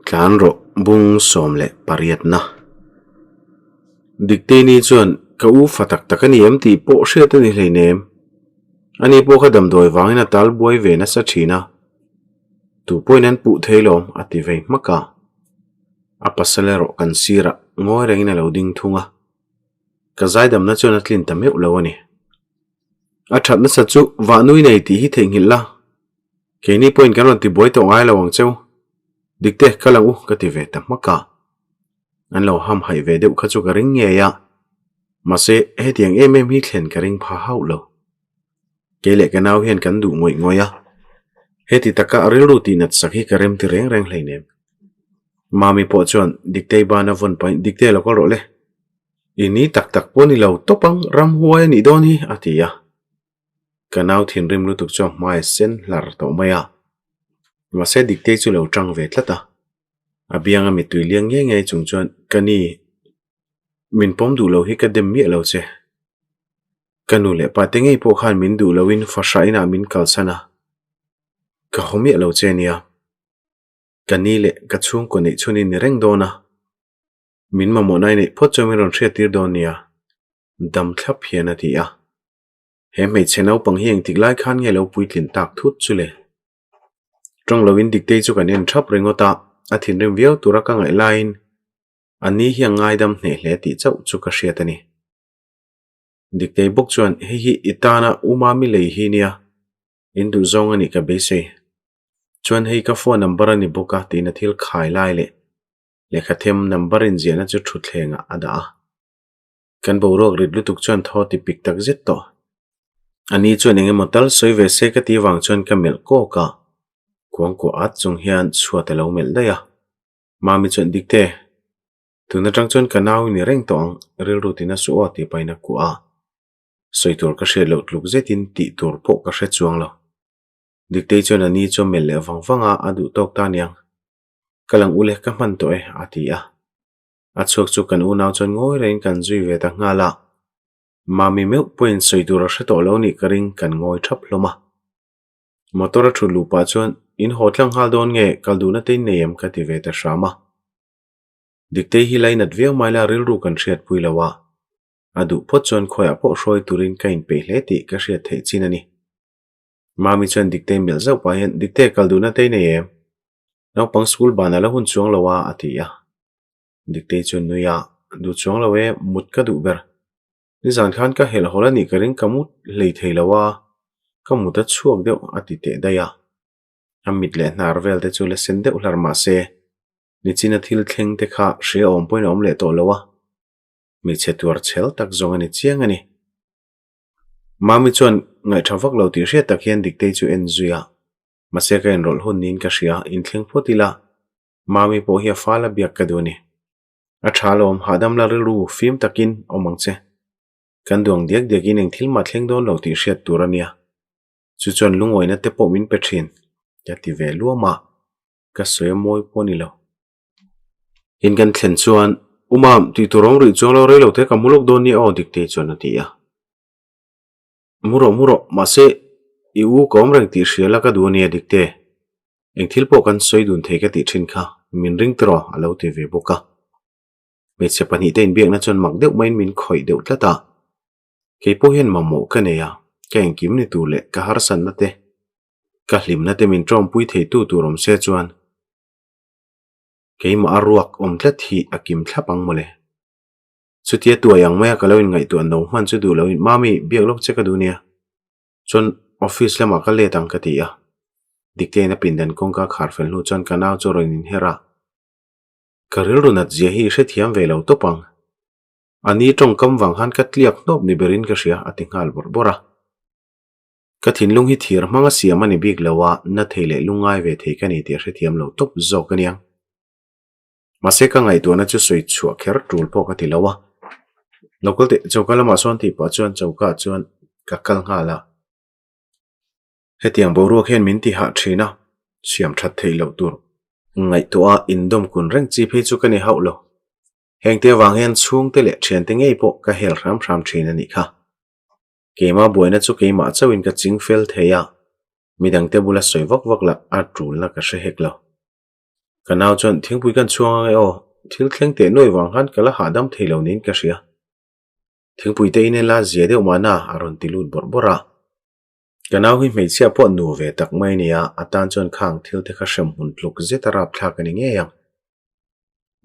tlan ro bung som le pariat na dikte ni chuan ka u fatak takani em ti po hriat ani hleinem ani po kha dam doi wangin a tal buai ve na sa thina tu poinan pu theilom ati ve maka apasalero kan sira ngoi rengin a lo ding thunga ka zaidam na chuan atlin tameu lo ani a that na sa chu wa nui nei ti hi thengil la keini point kan ti boi to ngai lo wang cheu dikte kalang u ka ti ve tam maka an lo ham hai ve deuh kha chu ka ring nge ya mase he tiang em hi thlen ka ring pha hau lo kele ka nau hian kan du ngoi ngoya he ti taka ril ru ti nat sakhi ka rem ti reng reng hleinem mami po chuan dikte bana von point dikte lo ko ro le ini tak tak poni lo topang ram huai ni don hi atia kanau thin rim lu tuk chom mai sen lar to maya mase dikte chu lo tang ve tlata abianga mi tui liang nge nge chung chuan kani min pom du lo hi ka dem mi lo che kanu le pa te ngei po khan min du lo in fa sha ina min kal sana ka homi lo che nia kani le ka chung ko nei chuni ni reng dona min ma mo nai nei pho chomi ron thria tir don nia dam thlap hian ati a he mei chenau pang hieng tiklai khan nge lo puitlin tak thut chule trong lovin dikte chu kan en thap rengota athin rem viau tura ka ngai line ani hiang ngai dam hne hle ti chau chu ka hriatani dikte bok chuan hi itana umami lei hi nia indu zong ani ka be se chuan hei ka phone number ani boka tin a thil khai lai le lekhathem number in ziana chu thu thlenga ada kan borok rit lutuk chuan tho ti pik tak zet to ani chuan enge motal soi ve se ka ti wang chuan ka mel ko ka kuang ko at chung hian chuata lo mel daya mami chuan dikte tuna tang chuan kanau ni reng tong ril rutina su ati paina ku a soitur ka hre lo tluk zetin ti tur po ka hre chuang lo dikte chuan ani chu mel le wangwanga adu tok ta niang kalang ule ka man to e ati a achuk chu kan u naw chuan ngoi rein kan zui ve ta ngala mami meu point soitur a hre to lo ni karing kan ngoi thap hloma motora thu lupa chuan in hotlang hal don nge kalduna te neem ka ti ve ta shama dikte hi lainat veu maila ril ru kan hriat pui lawa adu phot chuan khoya po hroi turin kain pe hle ti ka hriat thei chinani mami chuan dikte mel zau pa hian dikte kalduna te neem naw pang school bana la hun chuang lawa atia dikte chuan nuya du chuang lawe mut ka du ber ni zan khan ka hel holani karing kamut lei thei lawa kamuta chuak deuh ati te daya amit le nar vel te chu le sen deuh hlar ma se ni china thil thleng te kha hre om point om le to lawa mi chetur chel tak zong ani chiang ani mami chuan ngai thawak lo ti hriat tak hian dikte chu en zuya mase ka en rol hun nin ka hria in thleng photila mami po hi fala biak ka duni a thalom hadam la ru film takin omang che kan duang diak diakin eng thil ma thleng don lo ti hriat turania chu chuan lungoina te po min pethin ya ti ve luama ka soe moi poni lo in kan thlen chuan umam ti turong ri chong lo re lo te ka muluk don ni o dikte chuan atia muro mase iu kom reng ti hriala ka duania dikte eng thil po kan soi dun thei ka ti thin kha min ring tro alo ti ve boka me che pani te in biak na chuan mak deuh main min khoi deuh tlata ke po hian mamo ka neya ka eng kim ni tu le ka har san na te ka hlim na te min trom pui thei tu turom se chuan ke ma ruak om tlat hi akim thlapang mole chutia tu yang maya ka lo in ngai tu an no man chu du lo in mami biak lok che ka dunia chon office lama ka le tang ka tia dikte na pindan kong ka kharfel nu chon kanau choroin in hera karil runat zia hi hre thiam ve lo topang ani tong kam wang han ka tliak nop ni berin ka hria atingal borbora ka thin lung hi thir hmanga siam ani bik lawa na theile lungai ve thei ka ni ti hre thiam lo top zo ka niang mase ka ngai tu na chu soi chua kher tul po ka ti lawa local te chokala ma son ti pa chuan chauka chuan ka kal ngala hetiang boru khen min ti ha thina siam that thei lo tur ngai to a indom kun reng chi phe chu ka ni haulo hengte wang hen chung te le thian te ngei po ka hel ram thina ni kha kema boina chu keima chawin ka ching fel theya midang te bula soi vak la a trul na ka hre hek lo Kanao chuan thingpui kan chuang ngai o thil thleng te noi wang han kala hadam theilo nin ka hria thingpui te in la zia deuh mana aron tilut borbora kanao hi meichia po nu ve tak mai nia atan chuan khang thil te kha shem hun tluk zetarap thla kan nge yang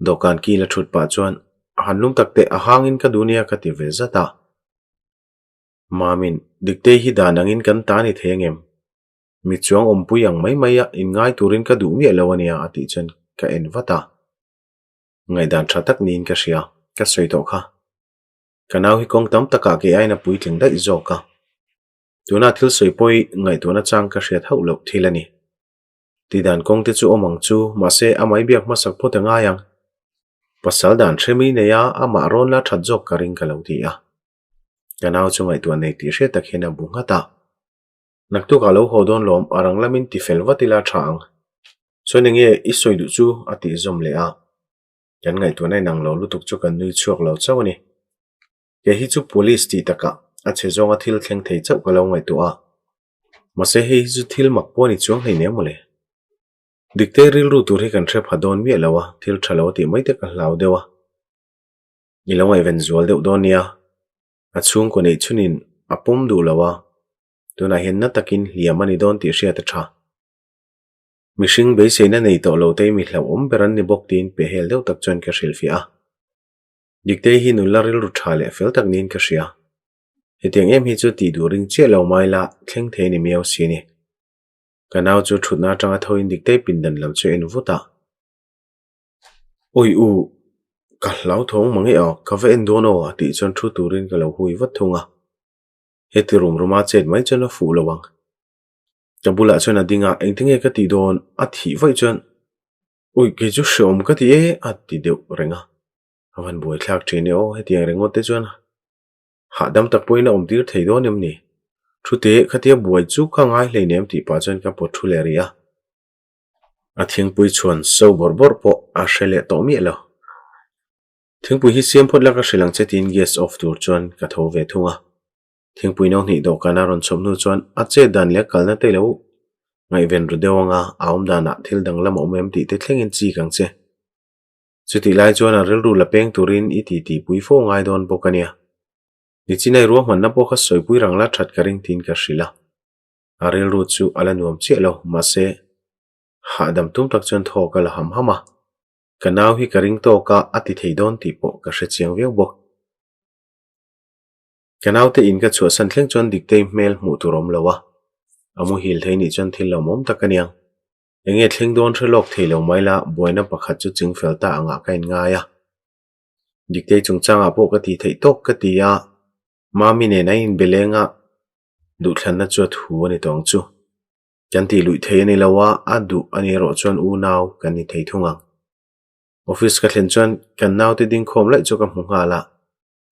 dokan ki la thut pa chuan hanlung takte ahangin ka dunia ka ti ve zata mamin dikte hi danangin kan ta ni thengem mi chuang ompui ang mai maya in ngai turin ka du mi lawania ati chen ka en vata ngai dan thatak nin ka hria ka soi to kha kanau hi kong tam taka ke aina pui tling da izoka tuna thil soi poi ngai tuna chang ka hria thau lo thilani ti dan kong te chu omang chu ma se amai biak ma sak phota nga yang pasal dan themi ne ya ama ron la that jok ka ring ka lo ti a kanau chu ngai tu nei ti hre tak hena bunga ta naktu ka lo hodon lom arang lamin ti felwatila thang sonenge isoi du chu ati zom le a kan ngai tu nai nang lo lutuk chu kan nui chuak lo chawni ke hi chu police ti taka a che zonga thil thleng thei chau ka lo ngai tu a ma se hi chu thil mak po ni chuang hei ne mole dikte ril ru tur hi kan thre phadon mi lawa thil thalo ti mai te ka hlau dewa ni lo ngai ven zual deuh don nia a chung ko nei chunin apum du lawa tuna hen na takin liamani don ti hria ta tha mishing be seina nei to lo te mi hlau om beran ni bok tin pe hel deuh tak chon ka selfie a dikte hi nularil ru thale fel tak nin ka hria hetiang em hi chu ti during che lo mai la thleng the ni miao sini kanau chu thutna tanga thoin dikte pindan lo che en vuta oi u ka hlau thong mangi a ka ve en dono ati chon thu turin ka lo hui wat thunga heti ruma chet mai chon fu lawang tabula chon adinga engtinge ka ti don a thi vai chon oi ke chu shom ka ti e ati deuh renga awan boi thlak thine o hetiang rengot te chon hadam tak poina omtir thei don em ni thute khatia buai chu kha ngai hleinem ti pa chon ka po thuleria a thingpui chuan so borbor po a hrele to mi lo thingpui hi siam phot la ka hrilang chetin gas off tur chon ka tho ve thunga thingpui no ni do kana ron chomnu chuan a che dan le kalna te lo ngai ven ru dewanga aum dana thil dang lam omem ti te thlengin chi kang che chuti lai chuan a ril ru la peng turin i ti pui fo ngai don bokania ni chinai ro man na po kha soi pui rangla that ka ring tin ka hrila a ril ru chu ala nuam che lo ma se hadam tum tak chon tho ka la ham hama kanau hi ka ring to ka ati thei don ti po ka hre chiang veu bok kanau te in ka chu san thleng chon dikte mail mu turom lawa amu hil thei ni chon thil lomom takaniang enge thleng don threlok theilo maila boina pakhat chu ching felta anga kain nga ya dikte chungchanga po ka ti thei tok ka ti ya mami ne na in belenga du thlanna chu thu ani tong chu kan ti lui thei ani lawa adu ani ro chon u naw kan ni thei thunga office ka thlen chon kan naw te ding khom lai chu ka hmunga la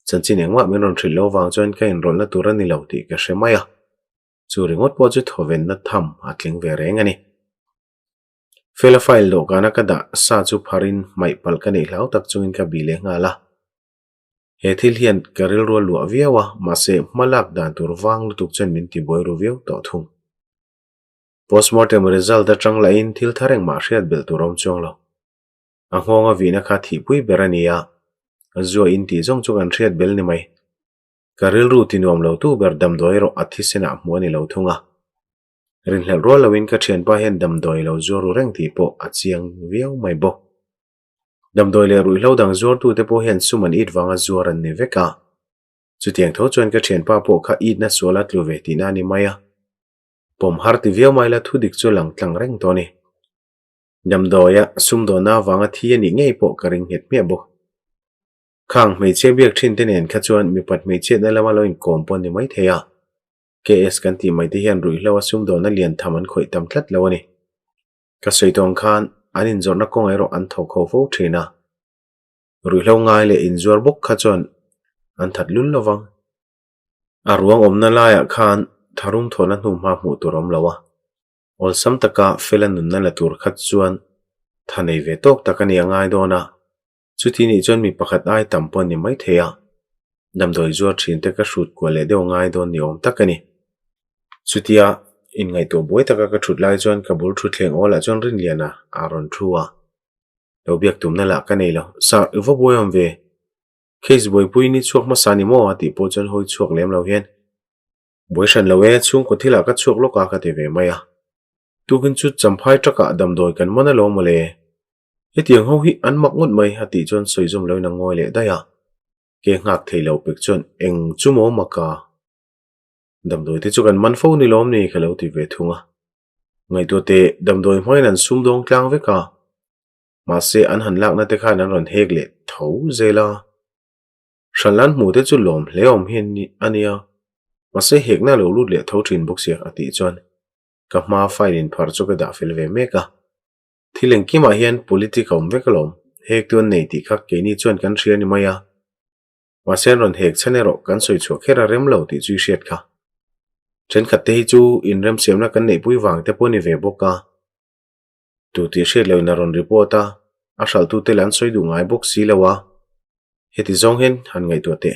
chanchin engwa min ron thilo wang chon ka in ron la turan ni lo ti ka hремaya chu ringot po chu thoven na tham atling ve reng ani fela file do kana ka da sa chu pharin mai pal ka nei hlau tak chungin ka bile nga la he thil hian karil ro lu aviawa ma se malak dan tur wang lu tuk chen min ti boi ru veu to thung postmortem result da tang la in thil thareng ma hriat bel turom chong lo a ngonga vina kha thi pui berania azua in ti jong chu kan hriat bel ni mai karil ru tinom lo tu ber dam doi ro athi sena muani lo thunga rin hel ro lawin ka thian pa hen dam doi lo zoru reng ti po achiang viau mai bo dam doi le rui lo dang zor tu te po hen suman it wanga zoran ni veka chutiang tho chon ka thian pa po kha it na solat lu ve ti na ni maya pom har ti viau mai la thu dik chu lang tlang reng to ni dam doya sum do na wanga thi ani ngei po ka ring het me bo khang mei che biak thin te nen kha chuan mi pat mei che na lama lo in kompon ni mai theya KS kan ti mai te hian rui lawa sum do na lian thaman khoi tam thlat lawani ka soitong khan anin zorna kongai ro an thok kho fo thina rui lo ngai le in zor bok kha chon an that lul lawang arwang omna la ya khan tharum thona hnum ma mu turom lawa ol sam taka felan nun na la tur khat chuan thanei ve tok takani angai dona chuti ni chon mi pakhat ai tampon ni mai theya damdoi zuar thin te ka hrut ko le deu ngai don ni om takani chutia in ngai to boi taka ka thut lai chon kabul thu thleng ola chon rin liana aron thua lo biak tum na la ka nei lo sa iwa boy am ve case boy pui ni chuak ma sani mo ati po chon hoi chuak lem lo hian boy shan lo we chung ko thila ka chuak lo ka te ve maya tu kan chu champhai taka dam doi kan mana lo mole hetiang ho hi an mak ngot mai ati chon soizum lo na ngoi le da ya ke ngak theilo pek chon eng chumo maka dam doi te chu kan man fo ni lom ni khalo ti ve thunga ngai to te dam doi hmoin an sum dong tlang ve ka ma se an han lak na te khan an ron hek le tho zela shanlan mu te chu lom leom hin ni ania ma se hek na lo lut le tho thin bok sia ati chon ka ma file in phar chu ka da fel ve me ka thileng ki ma hian political ve kalom hek tuan nei ti khak ke ni chuan kan thria ni maya ma sen ron hek chanero kan soi chu khera rem lo ti chu shet kha chen khat te chu in rem siam na kan nei pui wang te poni ve boka tu ti shet lo na ron reporta a shal tu te lan soi du ngai bok si lawa heti zong hen han ngai tu te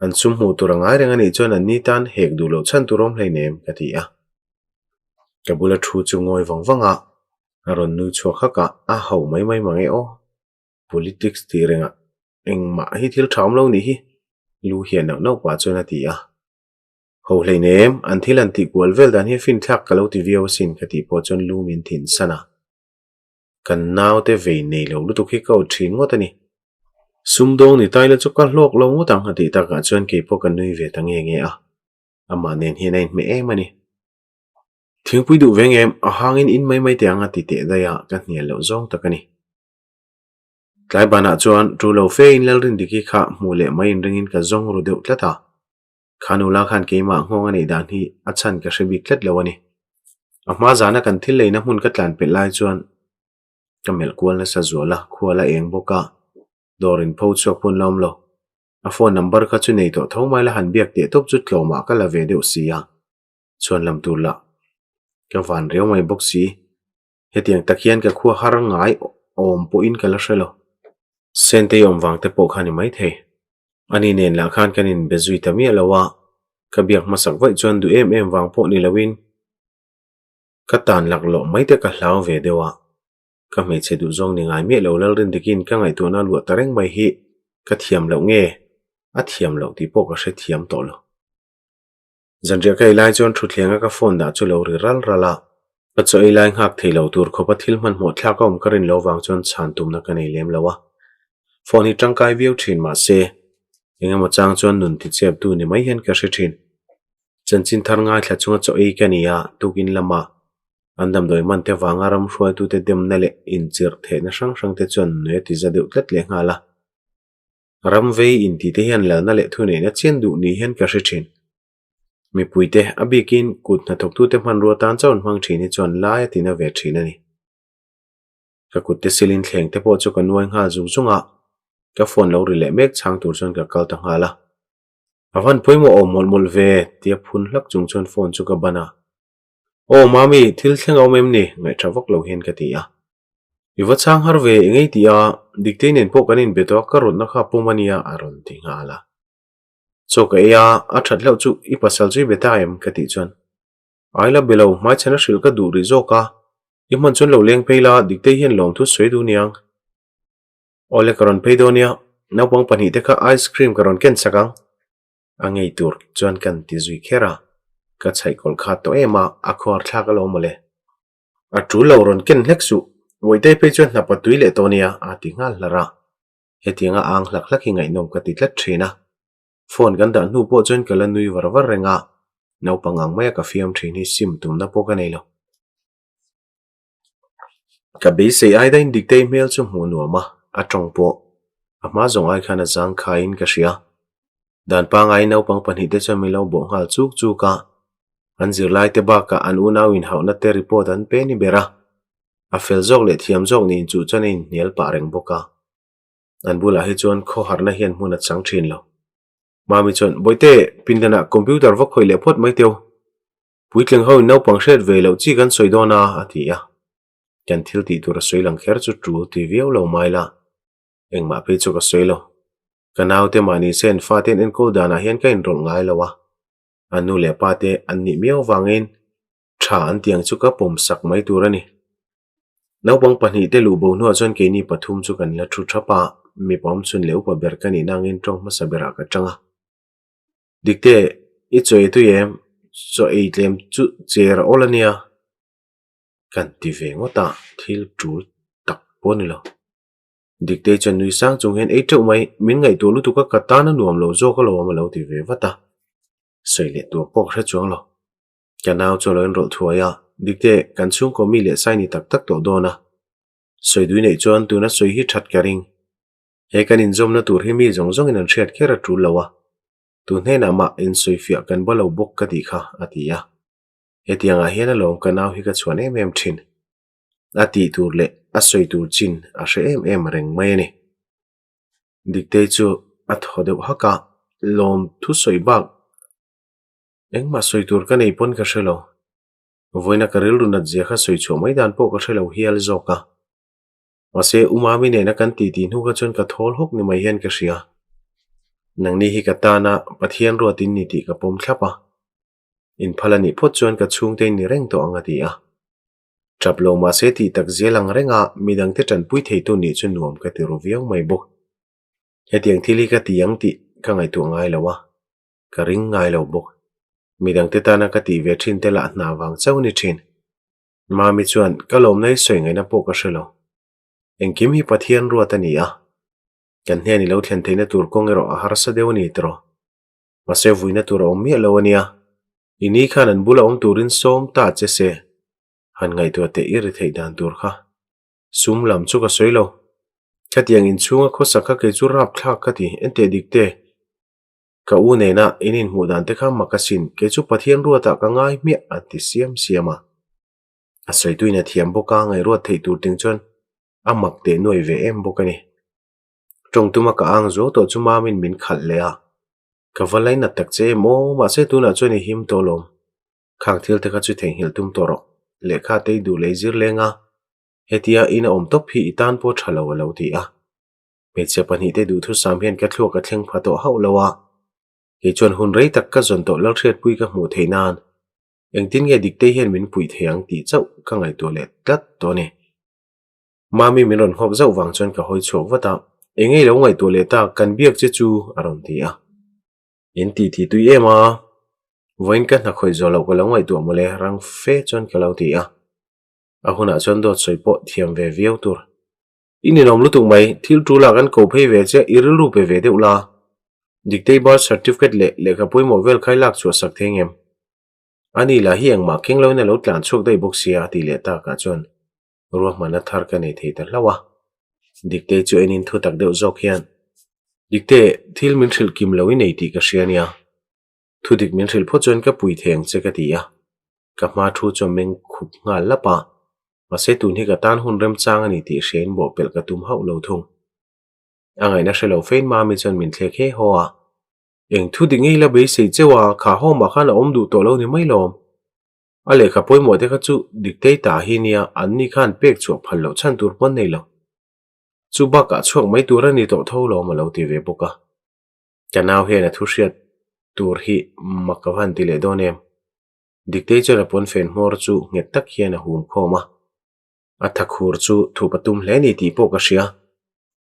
an sum hu tu rangai reng ani chuan an ni tan hek du lo chan tu rom hlei nem ka ti a kabula thu chu ngoi wang wanga aron nu chu khaka a hau mai mai mangai o politics ti renga engma hi thil tham lo ni hi lu hian no pa chona ti a ho hlei nem an thil an ti kwal vel dan hi fin thak kalo ti view sin khati po chon lu min thin sana kan naw te ve nei lo lu tu khi ko thin ngo tani sumdong ni taila chu ka hlok lo ngo tang hati ta ka chon ke po kan nui ve tang nge a ama nen hi nei me em ani thingpui du veng em a hangin in mai mai te anga ti te da ya ka hnial lo zong takani tlai bana chuan tu lo fe in lal rin diki kha mule mai in ringin ka zong ru deuh tlata khanula khan ke ma ngong ani dan hi achan ka hrebi tlet lo ani ama zana kan thil leina hun ka tlan pe lai chuan kamel kwal na sa zola khuala eng boka dorin pho chok pun lom lo a phone number ka chu nei to thomai la han biak te top chu tloma ka la ve deuh sia chuan lam tu la ka van reu mai boxi hetiang takhian ka khua har ngai om po in kala hrelo sente yom wang te po khani mai the ani nen la khan kanin bezui tamia lawa ka biak masak vai chuan du em wang po ni lawin ka tan lak lo mai te ka hlaw ve dewa ka me che du zong ni ngai me lo lal rin dikin ka ngai tu na lu tareng mai hi ka thiam lo nge a thiam lo ti po ka hre thiam to lo zanria kai lai chon thu thlenga ka phone da chu lo ri ral rala a choi lai ngak theilo tur khopa thil man mo thla kom karin lo wang chon chan tum na ka nei lem lawa phone hi tangkai view thin ma se enga mo chang chon nun ti chep tu ni mai hen ka hre thin chanchin thar ngai thla chunga choi ka niya tukin lama andam doi man te wanga ram hruai tu te dem na le in chir the na sang sang te chon ne ti za deuh tlet le ngala ram vei in ti te hian la na le thu ne na chen du ni hen ka hre thin mi puite abikin kut na thok tu te man ro tan chon mang thini chon lai ti na ve thina ni ka kut te silin thleng te po chu kan nuai nga zu chunga ka phone lo ri le mek chang tur chon ka kal ta ngala avan poimo o mol mol ve tia phun hlak chung chon phone chu ka bana o mami thil thleng au mem ni ngai thavak lo hen ka ti a iwa chang har ve ngei ti a dikte nen po kanin beto ka rot na kha pomania aron ti ngala so ka ya a that lo chu I pasal chi beta em ka ti chon aila belo mai chana shil ka du ri zo ka I man chon lo leng peila dikte hian long thu soi du niang ole karon peidonia na pang pani te kha ice cream karon ken sakang angei tur chon kan ti zui khera ka chai kol kha to ema akhor thla ka lo mole a tu lo ron ken hleksu woite pe chon na patui le tonia a ti ngal lara hetinga ang hlak hlak hi ngai nom ka ti tlat thina phone kan da nu po chon kala nui war war renga nau pangang mai ka fiam thini sim tum na po ka nei lo ka be se ai da in dikte mail chu mu nu ma atong po ama zong ai khana jang khain ka ria dan pa ngai nau pang pani te chami lo bo ngal chuk chu ka an zir lai te ba ka an unaw in hauna te report an pe ni bera a fel jok le thiam jok ni chu chanin nial pa reng boka an bula hi chon kho harna hian huna chang thin lo mami chon boite pindana computer va khoi le phot mai teu puitleng ho nau pang shet ve lo chi kan soidona atia kan thil ti tur soilang kher chu tru ti viau lo maila engma pe chu ka soilo kanau te mani sen faten en ko dana hian ka in rol ngai lawa anu le pate anni miao wangin tha an tiang chu ka pom sak mai turani nau bang pani te lu bo no chon ke ni pathum chu kan la thu thapa mi pom chun leu pa ber kan inang in tong ma sabera ka changa dikte I choi tu yem so ei tlem chu cher olania kan ti ve ngota thil tu tak ponilo dikte chan nui sang chung hen ei thau mai min ngai tu lu tu ka katana nuam lo zo ka lo ma lo ti ve wata soi le tu pok hra chuang lo kanao cho len ro thuaya dikte kan chung ko mi le sai ni tak tak to dona soi dui nei chon tu na soi hi that ka ring he kan in zom na tur hi mi zong zong in an thiat khera tu lawa tu hne na ma in soi fia kan balo bok ka ti kha atia hetianga hian a lom kanao hi ka chuan em thin ati tur le a soi tur chin a hre em reng mai ni dikte chu a thodeu haka lom thu soi bak engma soi tur ka nei pon ka hrelo voina karil runat zia kha soi chu mai dan po ka hrelo hial zoka wase umami ne na kan ti ti nu ka chon ka thol hok ni mai hian ka hria nangni hi ka tana pathian ro tin ni ti ka pom thlapa in phalani phot chuan ka chung te ni reng to anga ti a traplo ma se ti tak zelang renga midang te tan pui thei tu ni chu nuam ka ti ro viau mai bok hetiang thili ka tiang ti ka ngai tu ngai lawa ka ring ngai lo bok midang te tana ka ti ve thin te la na wang chau ni thin ma mi chuan ka lom nei soi ngai na po ka hrelo engkim hi pathian ro ta ni a kan hne ni lo thlen theina tur kong ero a har sa deu ni tro ma se vuina tur om mi lo ania ini khan an bula om turin som ta che se han ngai tu te ir thei dan tur kha sum lam chu ka soilo khatiang in chunga khosa kha ke chu rap thla ka ti ente dikte ka u ne na inin hu dan te kha makasin ke chu pathian ro ta ka ngai mi ati siam siama a soi tuina thiam boka ngai ro thei tur ting chon amak te noi ve em bokani trong tuma ka ang zo to chuma min khal le a ka valai na tak che mo ma se tu na choni him to lom khang thil te kha chu theng hil tum toro le kha te du le zir lenga hetia ina om top hi itan po thalo lo ti a me che pani te du thu sam hian ka thlo ka thleng pha to hau lawa he chon hun rei tak ka zon to lal thret pui ka mu theinan engtin nge dik te hian min pui theang ti chau ka ngai to le tat to ne mami min ron hok zau wang chon ka hoi chok wata engei lo ngai to le ta kan biak che chu aron ti a in ti ti tui ema voin ka na khoi zo lo ko lo ngai to mole rang fe chon ka lo ti a huna chon do choi po thiam ve viau tur ini nom lu tung mai thil tu la kan ko phei ve che iril ru pe ve de ula dikte birth certificate le ka poi mo vel khai lak chu sak thengem ani la hiang ma keng lo na lo tlan chok dai bok sia ti le ta ka chon ro mana thar ka nei thei ta lawa dikte chu enin thu tak deuh zok hian dikte thil min thil kim lo nei ti ka hriania thu dik min thil pho chon ka pui theng che ka ti a ka ma thu cho meng khup ngal lapa ma se tun hi ka tan hun rem chang ani ti hrein bo pel ka tum hau lo thung angai na hrelo fein ma mi chon min thle khe ho a eng thu dik ngei la be sei chewa kha ho ma khan om du to lo ni mai lom ale kha poi mo te kha chu dikte ta hi nia an ni khan pek chu phal lo chan tur pon nei lo chu ba ka chuak mai tur ani to tho lo ma lo ti ve boka kanao he na thu hriat tur hi makawan ti le donem dikte chara pon fen mor chu nge tak hian a hum khoma a thakhur chu thu patum hle ni ti po ka hria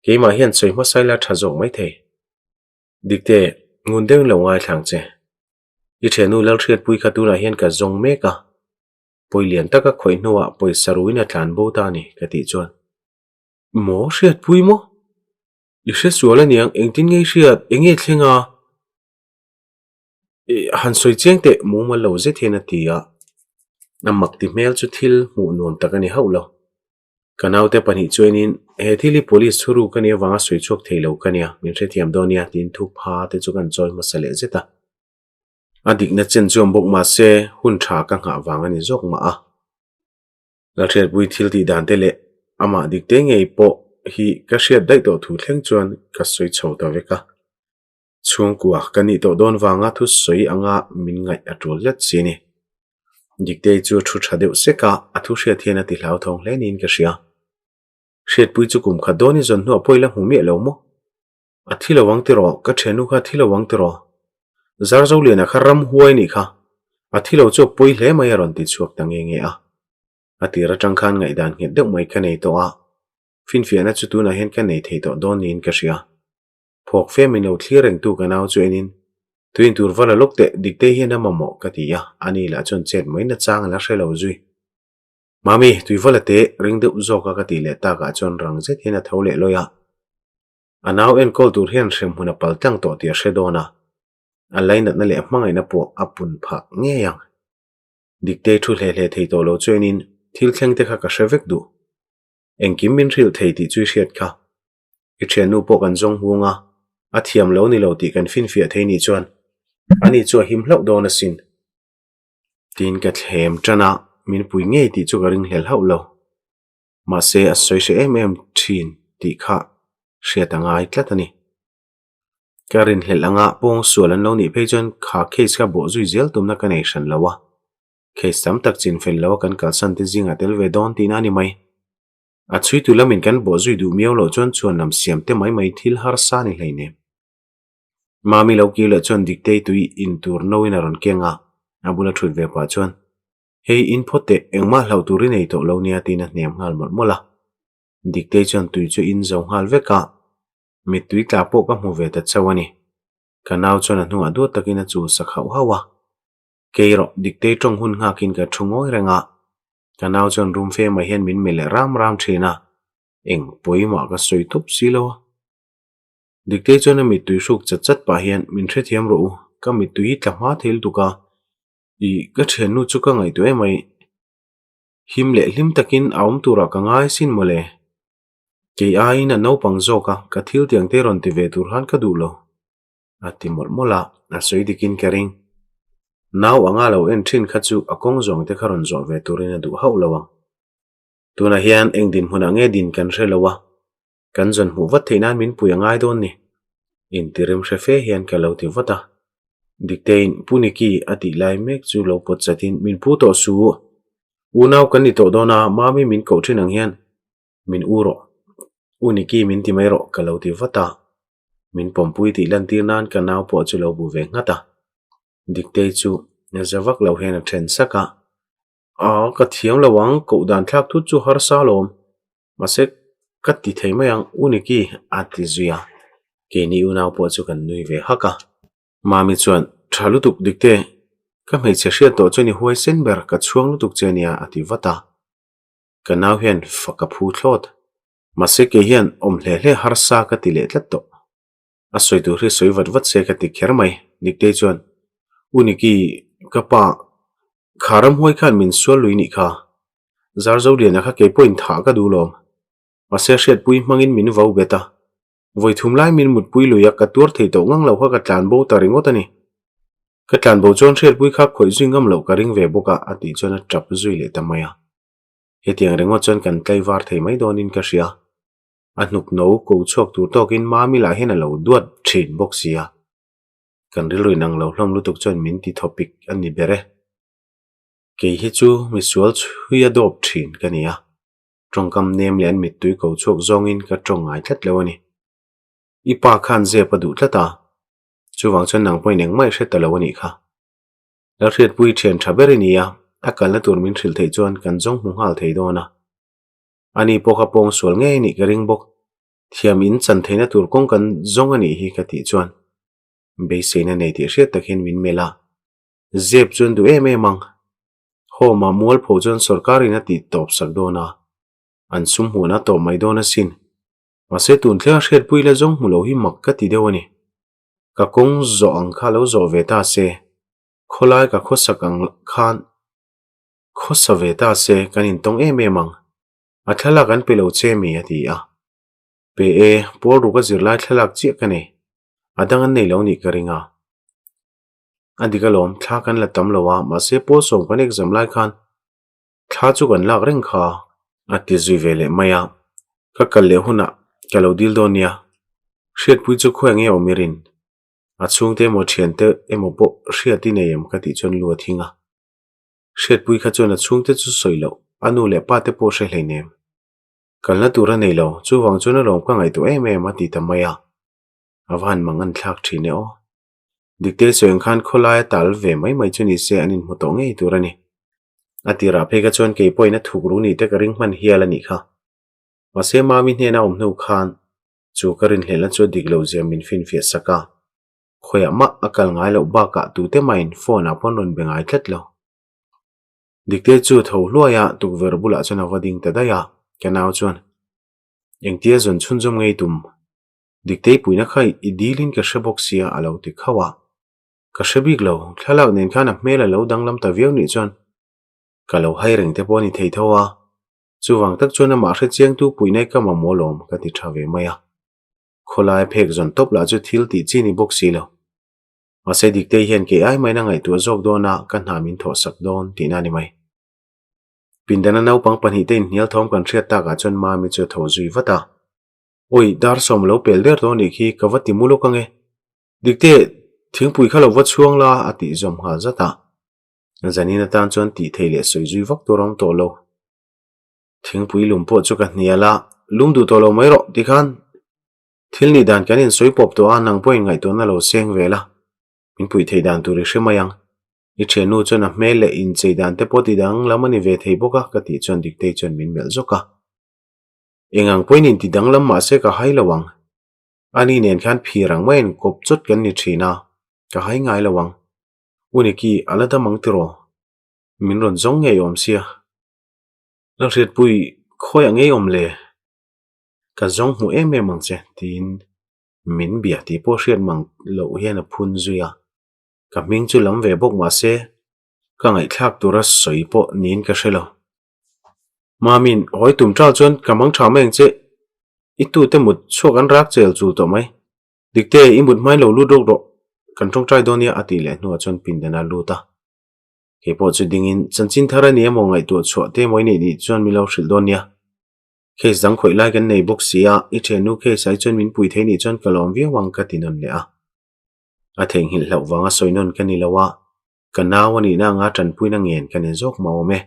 keima hian choi ma saila thazok mai the dikte ngun deng lo ngai thang che I thenu lal thriat pui kha tu na hian ka zong me ka poi lian taka khoi nuwa poi saruina tlan bo ta ni ka ti chuan mo hriat pui mo I hre suala niang engtin ngei hriat enge thlenga han soi cheng te mu ma lo ze thena tia namak ti mel chu thil mu nuam takani haulo kanau te pani chuanin he thili police thuru kani wanga soi chok theilo kania min hre thiam donia tin thu pha te chu kan choi masale zeta adik na chen chom bok ma se hun tha ka nga wanga ni jok ma a la thret bui thil ti dan te le ama dik te ngei po hi ka hriat dai to thu thleng chuan ka soi chho ta veka chung kuwa kani to don wanga thu soi anga min ngai atol let chini dikte chu thu thadeu seka athu hriat hian ati hlau thong hlenin ka hria hriat pui chu kum kha doni zon hnu poila humi lo mo athilo wang te ro ka thenu kha thilo wang te ro zar zo le na kharam huai ni kha athilo chu poi hle mai ron ti chuak tange nge a atira tangkhan ngai dan nge deuh mai kanei to a fin fiana chu tu na hen kanei thei to don in ka ria phok fe min lo thlir tu kanau chu enin tuin tur vala lokte dikte hian amamo katia ani la chon chet mai na chang la hrelo zui mami tui vala te ring de uzo ka ti le ta ka chon rang zet hian a thole loya anau en kol tur hian shrem huna paltang to tia shedona alain na le hmangai na po apun pha nge yang dikte thu hle hle thei to lo chuenin thil thleng te kha ka hrevek du engkim min ril thei ti chui hriat kha I thianu po kan zong hunga a thiam lo ni lo ti kan fin fia thei ni chuan ani chu him hlau do na sin tin ka thlem tana min pui nge ti chu garing hlel hau lo ma se a soi se thin ti kha hriat angai tlatani karin hlelanga pong sualan lo ni pheichon kha case ka bo zui zel tumna connection lawa case tam tak chin fel lawa kan kalsan ti zinga tel ve don tin ani mai a chui tu lamin kan bo zui du miaw lo chon chuan nam siam te mai mai thil har sa ni hleine mami lo ki la chon dikte tui in tur no in aron kenga abula thut ve pa chon hei in phote engma hlau turi nei to lo nia tin a hnem ngal mol mola dikte chon tui chu in zo hal veka mi tui tla po ka mu ve ta chawani kanau chon a hnunga du takina chu sakhau hawa keiro dikte tong hun nga kin ka thungoi renga kanau chon room fe ma hian min mele ram thina eng poima ka soi tup silo dikte chon mi tui suk chat pa hian min the thiam ro ka mi tui tlama thil tuka I ka thenu chu ka ngai tu emai him le hlim takin aum tura ka ngai sin mole ke ai na no pang zoka ka thil tiang te ron ti ve tur han ka du lo ati mol mola a soi dikin karing naw anga lo en thin kha chu akong zong te kharon zo ve turin du hau lawa tuna hian eng din huna nge din kan hrelowa kan zon hu wat theinan min pui angai don ni in tirim hrefe hian ka lo ti vata diktein puniki ati lai mek chu lo pot chatin min pu to su unaw kan ni to dona mami min ko thin ang hian min uro uniki min ti mai ro ka lo ti vata min pompui ti lan tir nan ka naw po chu lo bu ve ngata dikte chu na zawak lo hen a then saka ka thiam lawang ko dan thlak thu chu har sa lom masek kat ti thei mayang uniki ati zuya ke ni unaw po chu kan nui ve haka mami chuan thalu tuk dikte ka mei che hria to choni huai sen ber ka chuang lu tuk chenia ati vata kanaw hian faka phu thlot masek ke hian om hle hle har sa ka ti le tlat to a soi tu hri soi wat wat se ka ti kher mai dikte chuan uniki kapa kharam hoi khan min sual lui ni kha zar zo lian kha ke point tha ka du lom mase hriat pui mangin min vau beta voi thum lai min mut pui luya ka tur thei to ngang lo kha ka tlan bo ta ringo tani ka tlan bo chon hriat pui kha khoi zui ngam lo ka ring ve boka ati chona trap zui le tamaya hetiang ringo chon kan tlai war thei mai donin ka ria anuk no ko chok tur tokin mami la hen lo duat thin boxia kan riloi nang lo hlom lu tuk chon min ti topic ani bere ke hi chu mi sual chuya dop thin kania tongkam nem lian mit tui ko chok zongin ka tongai thlat lewani ipa khan je padu thlata chuwang chon nang poineng mai hre talawani kha la hriat pui thian thaberi nia akal na tur min thril thei chuan kan zong hu hal thei dona ani poka pong sual nge ni ka ring bok thiam in chan theina tur kong kan zong ani hi ka ti chuan be seina nei ti hriat takhin min mela zep chun du em mang ho ma mol pho chon sarkari na ti top sak dona an sum hu na to mai dona sin mase tun thla hriat pui la zong mulo hi mak ka ti dewani ka kong zo ang kha lo zo ve ta se kholai ka khosakang khan khosa ve ta se kanin tong em mang athala kan pelo che mi ati a pe e por ru ka zirlai thalak chi kane adangan nei lo ni karinga adigalom thla kan la tam lowa mase po som kan exam lai khan thla chu kan lak reng kha ati zui vele maya ka kal le huna kalo dil donia hriat pui chu khoi nge omirin achung te mo thian te emo po hriati neim ka ti chon lu thinga hriat pui kha chon achung te chu soilo anu le pa te po hre hleinem kalna tura nei lo chu wang chona rom ka ngai to em ati tamaya awan mangan thlak thine o dikte soeng khan kholai tal ve mai mai chuni se anin muto ngei turani atira pheka chuan ke poina thukru ni te ka ring man hial ani kha mase mami hne na omnu khan chu karin hlela chu diglo ziamin fin fia saka khoya ma akal ngai lo ba ka tu te main phone a pon ron bengai thletlo dikte chu tho hluaya tukver bula chana wading ta daya kanaw chuan engtia zon chunjom ngei tum dikte puina khai idilin ka sheboxia alo ti khawa ka shebik lo thalak nen khana mela lo danglam ta viau ni chuan kalo hai reng te poni thei thowa chuwang tak chuan ma hre chiang tu puinai ka ma molom ka ti thave maya kholai phek zon top la chu thil ti chini boxi lo mase dikte hian ke ai mai na ngai tu jok dona kan hamin tho sak don tina ni mai pindana nau pang pan hi te nial thom kan thriat ta ka chon ma mi chu tho zui wata oi dar som lo pel der do ni khi kawati mulo kange dikte thingpui khalo wa chuang la ati zom ha zata zanina tan chon ti theile soi zui vak torom to lo thingpui lumpo chu ka hniala lumdu to lo mai ro tikhan thilni dan kanin soi pop to anang point ngai to na lo seng vela minpui theidan tu ri hremayang I thenu chon a mele in cheidan te poti dang lamani ve thei boka ka ti chon dikte chon min mel zoka engang point in ti dang lam ma se ka hai lawang ani nen khan phirang main kop chot kan ni thina ka hai ngai lawang uniki alada mangtiro min ron zong nge om sia la ret pui khoi ange om le ka zong hu em mang che tin min bia ti po hriat mang lo hian a phun zuya ka ming chu lam ve bok ma se ka ngai thak tura soi po nin ka hrelo mamin hoi tum tra chon kamang tha meng che itu te mut chok an rak chel chu to mai dikte imut mai lo lu dok ro kan thong trai donia ati le nu chon pindana luta ke po chu dingin chanchin thara ni mo ngai tu chho te moi ni chon mi lo hril donia ke zang khoi lai kan nei bok sia I thenu ke sai chon min pui the ni chon kalom vi wang ka tinon le a theng hil hlau wanga soinon kani lawa kanawani na nga tran puina ngen kanin jok ma ome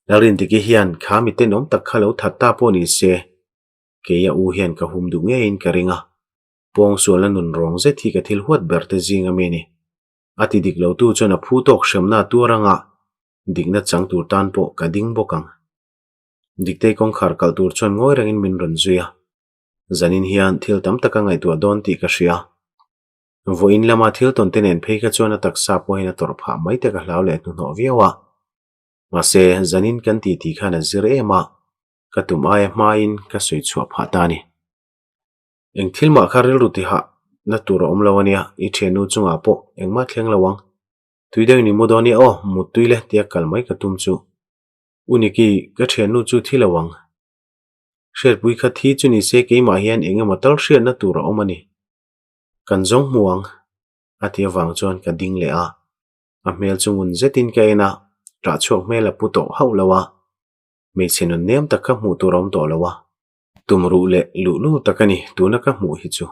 larin tiki hian khami te nom tak khalo thatta po ni se ke ya u hian ka hum du nge in karinga pong suala nun rong ze thi ka thil huat berte jinga meni ati diklo tu chona phu tok shamna turanga dingna chang tur tan po ka ding bokang dikte kong khar kal tur chon ngoi rangin min ron zuya zanin hian thil tam taka ngai tu don ti ka shia voin lama thil ton tenen phei ka chona taksa po hina tor pha mai te ka hlau le tu no viawa mase zanin kan ti ti khana zir ema ka tum ai main ka soi chua pha ta ni eng thil ma kharil ruti ha na tur om lawania I thenu chunga po engma thleng lawang tuideu ni modoni o mutuile tia kalmai ka tum chu uniki ka thenu chu thilawang sher pui kha thi chu ni se ke ma hian enga matal hriat na tur omani kan zong muang atia wang chon ka ding le a mel chungun zetin ka ena tra chok mela puto haulawa me chenun nem takka mu turom to lawa tumru le lu lu takani tunaka mu hi chu